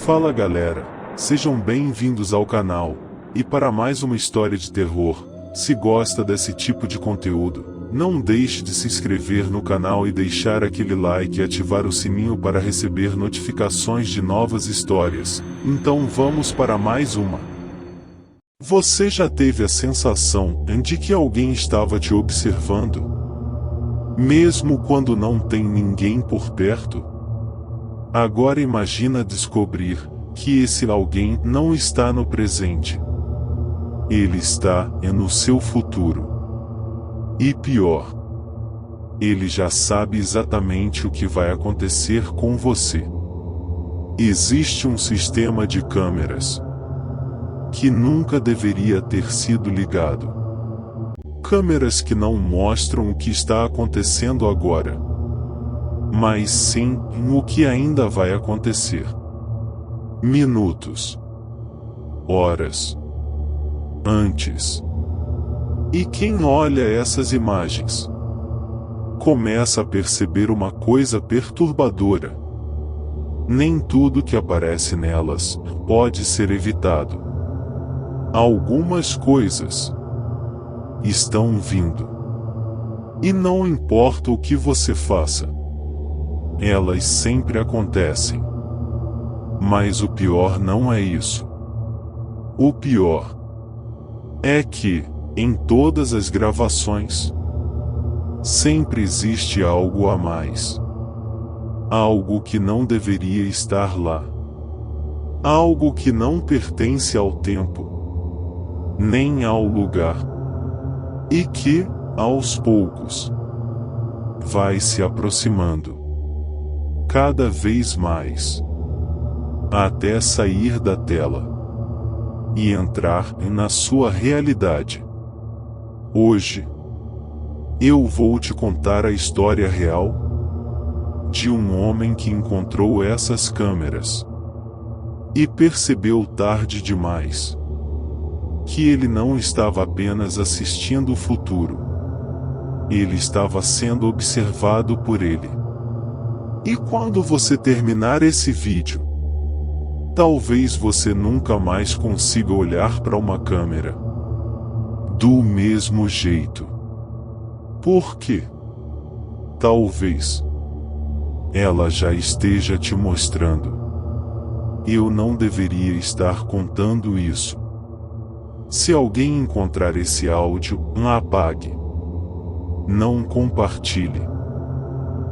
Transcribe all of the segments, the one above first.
Fala galera, sejam bem-vindos ao canal, e para mais uma história de terror. Se gosta desse tipo de conteúdo, não deixe de se inscrever no canal e deixar aquele like e ativar o sininho para receber notificações de novas histórias. Então vamos para mais uma. Você já teve a sensação de que alguém estava te observando? Mesmo quando não tem ninguém por perto? Agora imagina descobrir que esse alguém não está no presente. Ele está no seu futuro. E pior, ele já sabe exatamente o que vai acontecer com você. Existe um sistema de câmeras que nunca deveria ter sido ligado. Câmeras que não mostram o que está acontecendo agora, mas sim o que ainda vai acontecer. Minutos, horas antes. E quem olha essas imagens começa a perceber uma coisa perturbadora. Nem tudo que aparece nelas pode ser evitado. Algumas coisas estão vindo. E não importa o que você faça, elas sempre acontecem. Mas o pior não é isso. O pior é que, em todas as gravações, sempre existe algo a mais. Algo que não deveria estar lá. Algo que não pertence ao tempo, nem ao lugar. E que, aos poucos, vai se aproximando cada vez mais, até sair da tela e entrar na sua realidade. Hoje, eu vou te contar a história real de um homem que encontrou essas câmeras e percebeu tarde demais que ele não estava apenas assistindo o futuro, ele estava sendo observado por ele. E quando você terminar esse vídeo, talvez você nunca mais consiga olhar para uma câmera do mesmo jeito. Por quê? Talvez ela já esteja te mostrando. Eu não deveria estar contando isso. Se alguém encontrar esse áudio, apague. Não compartilhe.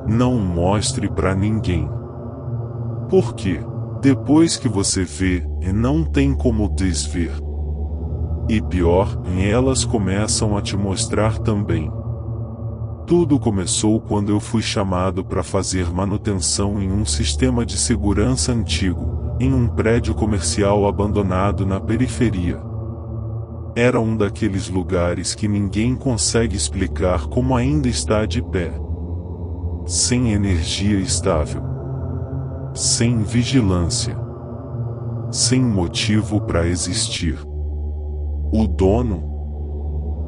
Não mostre para ninguém. Porque, depois que você vê, não tem como desver. E pior, elas começam a te mostrar também. Tudo começou quando eu fui chamado para fazer manutenção em um sistema de segurança antigo, em um prédio comercial abandonado na periferia. Era um daqueles lugares que ninguém consegue explicar como ainda está de pé. Sem energia estável. Sem vigilância. Sem motivo para existir. O dono?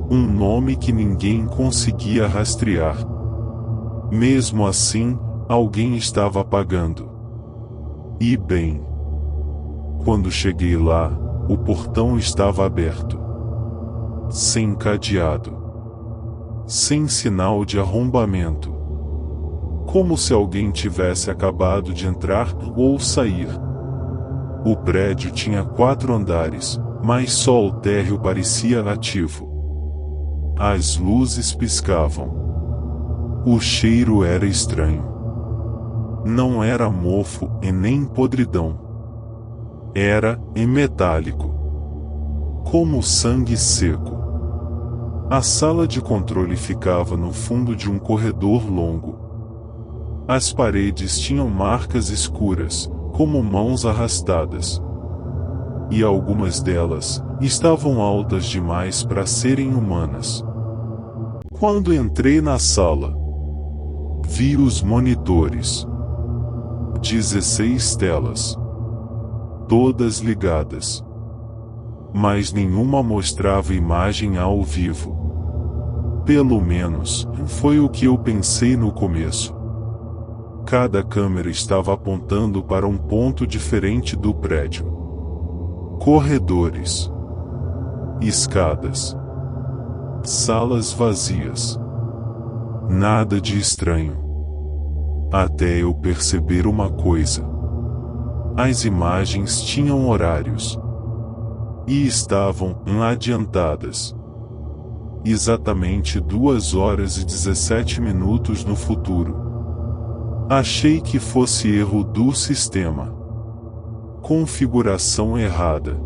Um nome que ninguém conseguia rastrear. Mesmo assim, alguém estava pagando. E bem, quando cheguei lá, o portão estava aberto. Sem cadeado. Sem sinal de arrombamento. Como se alguém tivesse acabado de entrar ou sair. O prédio tinha 4 andares, mas só o térreo parecia ativo. As luzes piscavam. O cheiro era estranho. Não era mofo e nem podridão. Era metálico. Como sangue seco. A sala de controle ficava no fundo de um corredor longo. As paredes tinham marcas escuras, como mãos arrastadas. E algumas delas estavam altas demais para serem humanas. Quando entrei na sala, vi os monitores. 16 telas. Todas ligadas. Mas nenhuma mostrava imagem ao vivo. Pelo menos, foi o que eu pensei no começo. Cada câmera estava apontando para um ponto diferente do prédio. Corredores, escadas, salas vazias. Nada de estranho. Até eu perceber uma coisa. As imagens tinham horários. E estavam adiantadas. Exatamente 2 horas e 17 minutos no futuro. Achei que fosse erro do sistema. Configuração errada.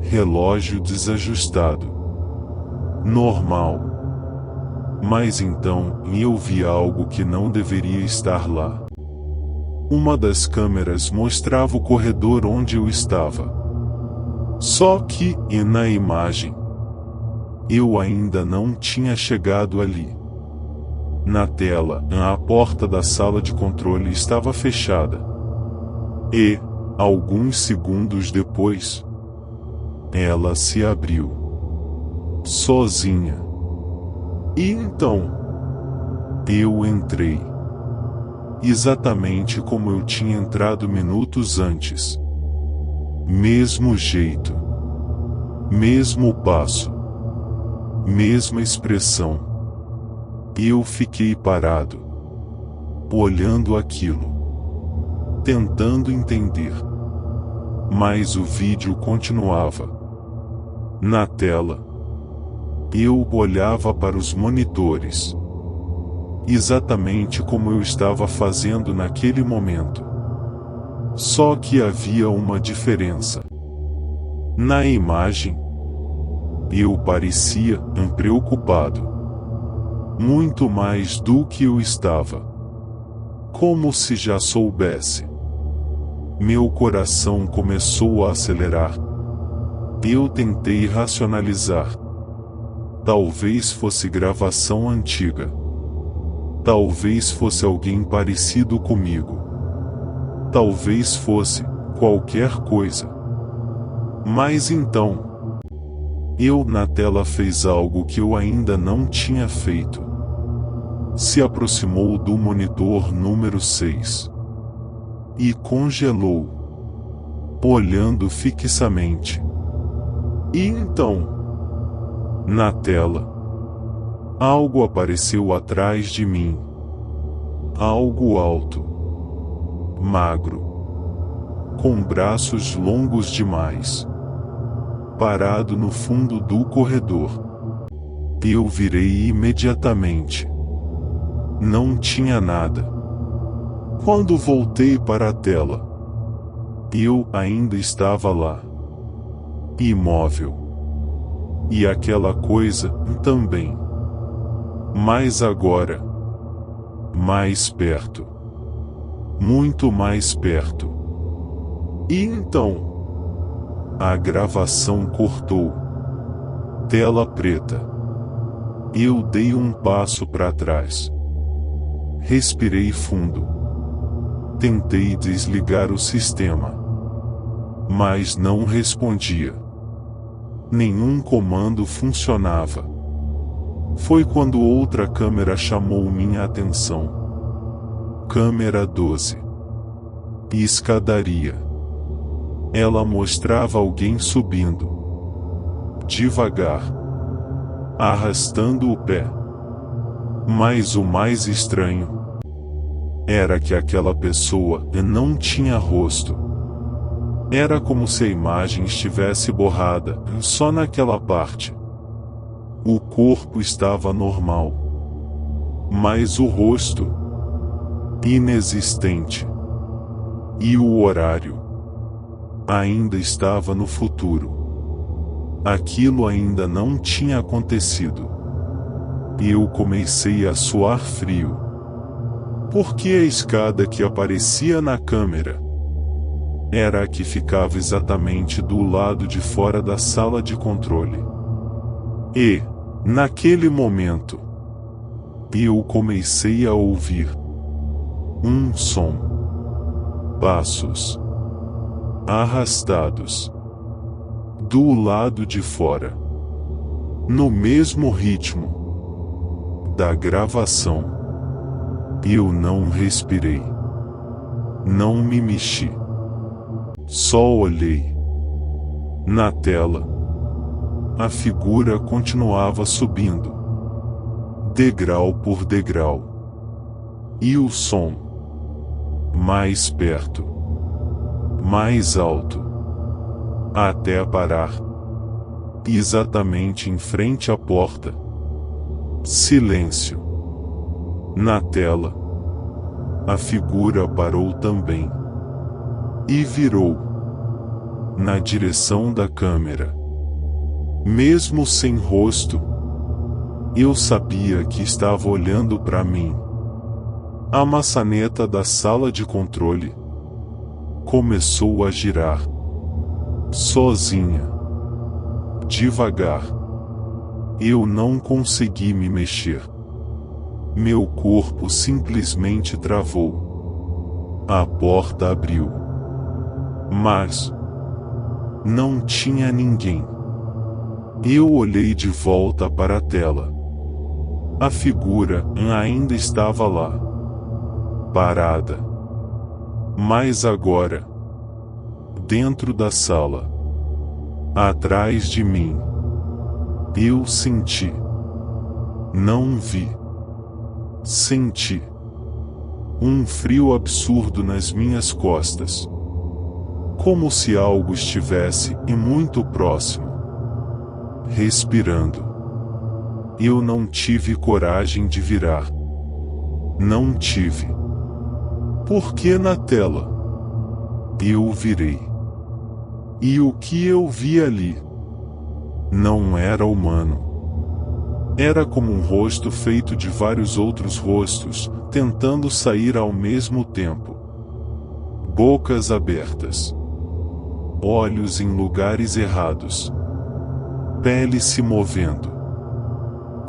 Relógio desajustado. Normal. Mas então eu vi algo que não deveria estar lá. Uma das câmeras mostrava o corredor onde eu estava. Só que, na imagem, eu ainda não tinha chegado ali. Na tela, a porta da sala de controle estava fechada. E, alguns segundos depois, ela se abriu. Sozinha. E então, eu entrei. Exatamente como eu tinha entrado minutos antes. Mesmo jeito. Mesmo passo. Mesma expressão. Eu fiquei parado. Olhando aquilo. Tentando entender. Mas o vídeo continuava. Na tela. Eu olhava para os monitores. Exatamente como eu estava fazendo naquele momento. Só que havia uma diferença. Na imagem, eu parecia preocupado. Muito mais do que eu estava. Como se já soubesse. Meu coração começou a acelerar. Eu tentei racionalizar. Talvez fosse gravação antiga. Talvez fosse alguém parecido comigo. Talvez fosse qualquer coisa. Mas então, eu na tela fez algo que eu ainda não tinha feito. Se aproximou do monitor número 6. E congelou. Olhando fixamente. E então, na tela, algo apareceu atrás de mim. Algo alto. Magro. Com braços longos demais. Parado no fundo do corredor. Eu virei imediatamente. Não tinha nada. Quando voltei para a tela, eu ainda estava lá. Imóvel. E aquela coisa também. Mas agora, mais perto. Muito mais perto. E então, a gravação cortou. Tela preta. Eu dei um passo para trás. Respirei fundo. Tentei desligar o sistema. Mas não respondia. Nenhum comando funcionava. Foi quando outra câmera chamou minha atenção. Câmera 12. Escadaria. Ela mostrava alguém subindo. Devagar. Arrastando o pé. Mas o mais estranho era que aquela pessoa não tinha rosto. Era como se a imagem estivesse borrada, só naquela parte. O corpo estava normal. Mas o rosto, inexistente. E o horário, ainda estava no futuro. Aquilo ainda não tinha acontecido. Eu comecei a suar frio. Porque a escada que aparecia na câmera era a que ficava exatamente do lado de fora da sala de controle. E, naquele momento, eu comecei a ouvir um som. Passos arrastados do lado de fora, no mesmo ritmo da gravação. Eu não respirei. Não me mexi. Só olhei. Na tela, a figura continuava subindo, degrau por degrau. E o som, mais perto, mais alto, até parar, exatamente em frente à porta. Silêncio. Na tela, a figura parou também e virou na direção da câmera. Mesmo sem rosto, eu sabia que estava olhando para mim. A maçaneta da sala de controle começou a girar, sozinha, devagar. Eu não consegui me mexer. Meu corpo simplesmente travou. A porta abriu. Mas não tinha ninguém. Eu olhei de volta para a tela. A figura ainda estava lá, parada. Mas agora, dentro da sala, atrás de mim, eu senti. Não vi. Senti um frio absurdo nas minhas costas. Como se algo estivesse muito próximo. Respirando. Eu não tive coragem de virar. Não tive. Porque na tela, eu virei. E o que eu vi ali não era humano. Era como um rosto feito de vários outros rostos, tentando sair ao mesmo tempo. Bocas abertas. Olhos em lugares errados. Pele se movendo.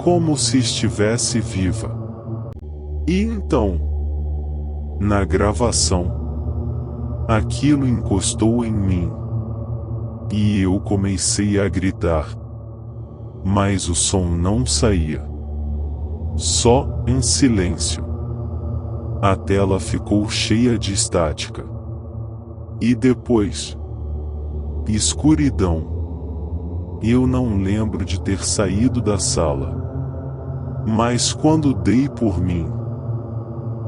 Como se estivesse viva. E então, na gravação, aquilo encostou em mim. E eu comecei a gritar. Mas o som não saía. Só em silêncio. A tela ficou cheia de estática. E depois, escuridão. Eu não lembro de ter saído da sala. Mas quando dei por mim,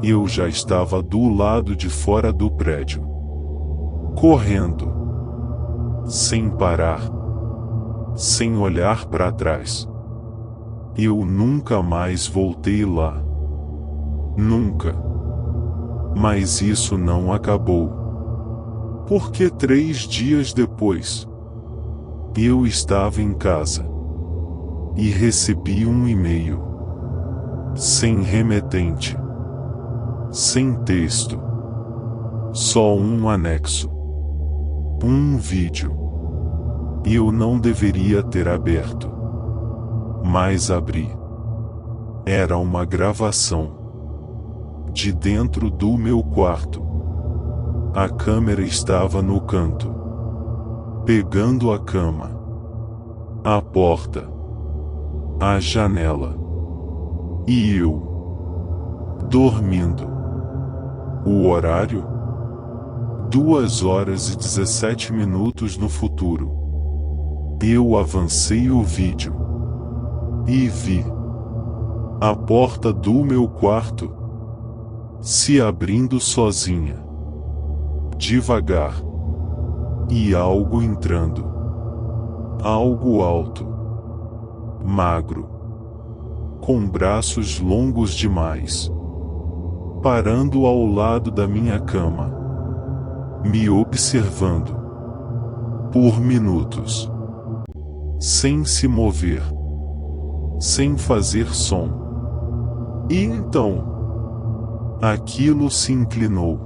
eu já estava do lado de fora do prédio. Correndo. Sem parar. Sem olhar para trás. Eu nunca mais voltei lá. Nunca. Mas isso não acabou. Porque 3 dias depois, eu estava em casa. E recebi um e-mail. Sem remetente. Sem texto. Só um anexo. Um vídeo. Eu não deveria ter aberto. Mas abri. Era uma gravação. De dentro do meu quarto. A câmera estava no canto. Pegando a cama. A porta. A janela. E eu. Dormindo. O horário? 2h17 no futuro. Eu avancei o vídeo. E vi. A porta do meu quarto se abrindo sozinha. Devagar. E algo entrando. Algo alto. Magro. Com braços longos demais. Parando ao lado da minha cama. Me observando. Por minutos. Sem se mover. Sem fazer som. E então, aquilo se inclinou.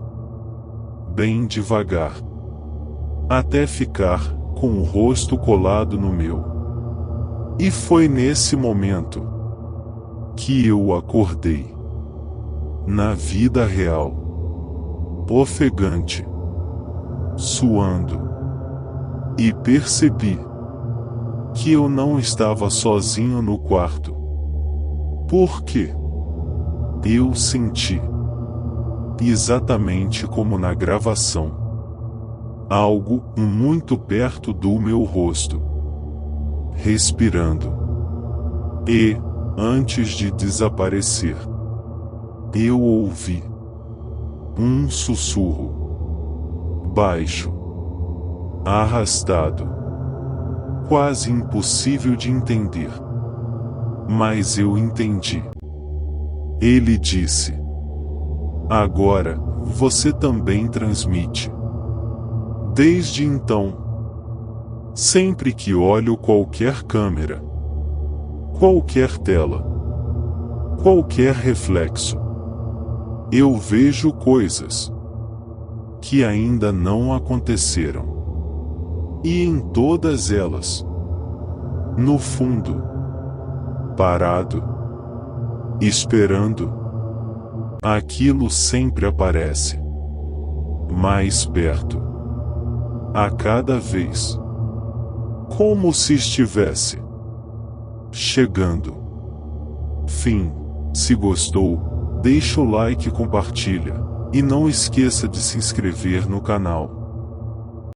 Bem devagar. Até ficar com o rosto colado no meu. E foi nesse momento que eu acordei. Na vida real. Ofegante. Suando. E percebi que eu não estava sozinho no quarto. Porque eu senti exatamente como na gravação. Algo muito perto do meu rosto. Respirando. E, antes de desaparecer, eu ouvi um sussurro. Baixo. Arrastado. Quase impossível de entender. Mas eu entendi. Ele disse: agora, você também transmite. Desde então, sempre que olho qualquer câmera, qualquer tela, qualquer reflexo, eu vejo coisas que ainda não aconteceram. E em todas elas, no fundo, parado, esperando, aquilo sempre aparece mais perto, a cada vez, como se estivesse chegando. Fim. Se gostou, deixa o like e compartilha, e não esqueça de se inscrever no canal.